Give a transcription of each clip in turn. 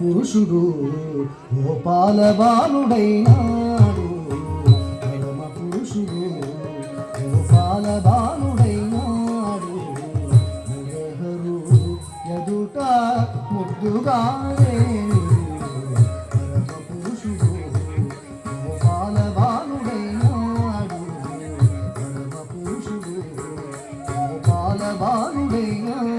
పురుషుడు గోపాల బాలుడైనాడు. పరమ పురుషుడు గోపాల బాలుడైనాడు. మురహరు ఎదుట ముద్దుగానే పరమ పురుషుడు గోపాల బాలుడైనాడు. పరమ పురుషుడు గోపాల బాలుడైనాడు.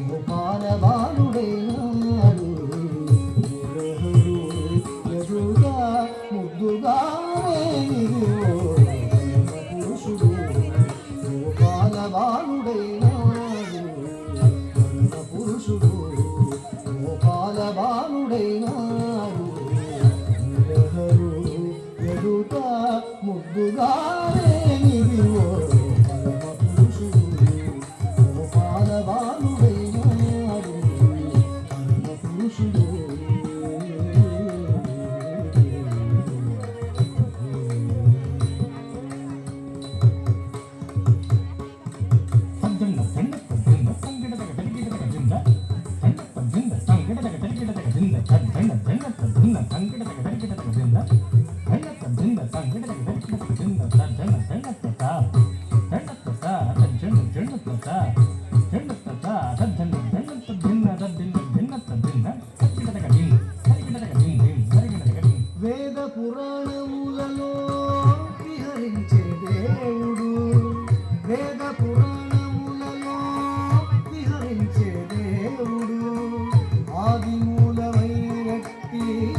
గోపాల బాలుడైనాడు. మురహరు ఎదుట ముద్దుగానే పురుషుడు గోపాల బాలుడైనాడు. పురుషుడు గోపాల బాలుడైనాడు. మురహరు ఎదుట ముద్దుగానే వేద పురాణములలో విహరించే దేవుడు. వేద పురాణములలో విహరించే దేవుడు. ఆది మూలమైనట్టి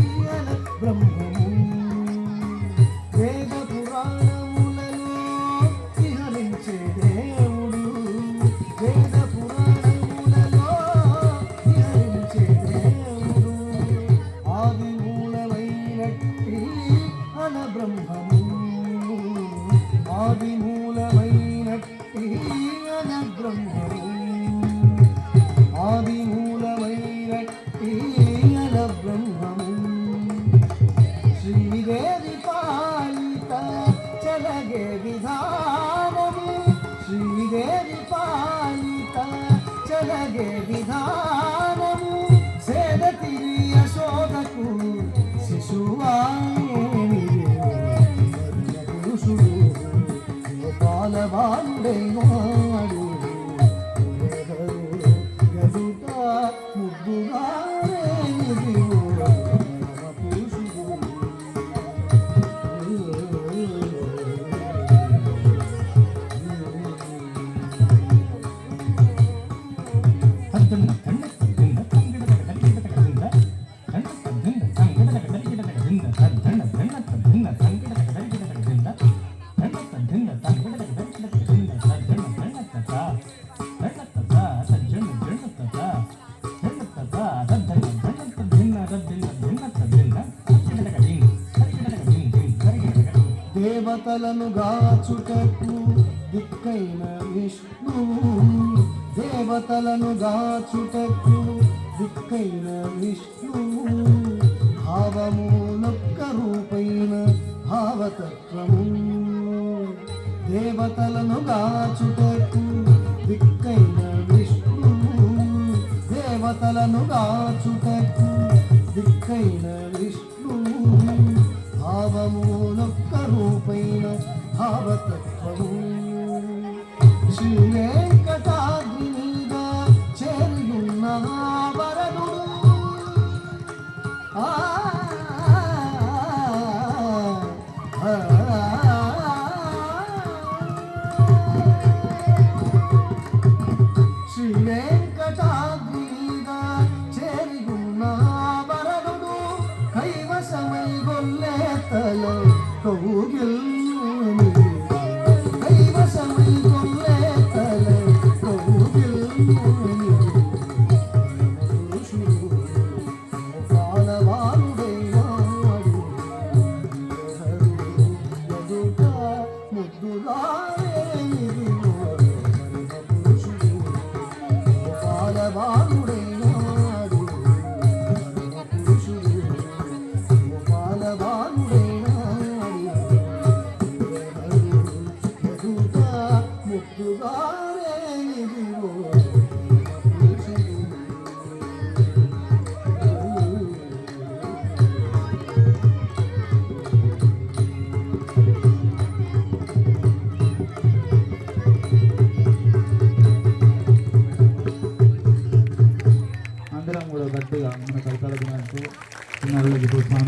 బ్రహ్మము. వేద పురాణములలో విహరించే దేవుడు. వేద పురాణములలో విహరించే దేవుడు. ఆది మూలమైనట్టి అన బ్రహ్మము. ఆది మూలమైనట్టి అన బ్రహ్మము. ఆది మూలమైనట్టి అన బ్రహ్మము. శ్రీదేవి పాలిత చలగే విధానము. శ్రీదేవి పాలిత చలగే విధానము. సేదతిరి యశోదకు శిశువాణి. పురుషుడు గోపాల బాలుడైనాడు. ఎదుట ముద్దుగానే దేవతలను గాచుటకు దిక్కైన విష్ణువు. దేవతలను గాచుటకు దిక్కైన విష్ణువు. భావములొక్క రూపైన భావతత్వము. దేవతలను గాచుటకు దిక్కైన విష్ణువు. దేవతలను గాచుటకు దిక్కైన విష్ణువు. భావములొక్క రూపైన భావతత్వము. శ్రీ వెంకటాద్రి మీద చేరియున్న వరదుడు. శ్రీ వెంకటా కౌగిల్ని కైవశమై కొల్లే తలై కౌగిల్ని పురుషుడు పాలవారుడైనాడు ఎదుట ముద్దుగానే ఇదిగో పురుషుడు పాలవారుడైనాడు పురుషుడు పాలవారుడైనాడు ఎదుట ముద్దుగానే ఇదిగో పురుషుడు అందరం కూడా గట్టిగా మన కవితల దినానికి చిన్నారులకి ప్రోత్సాహం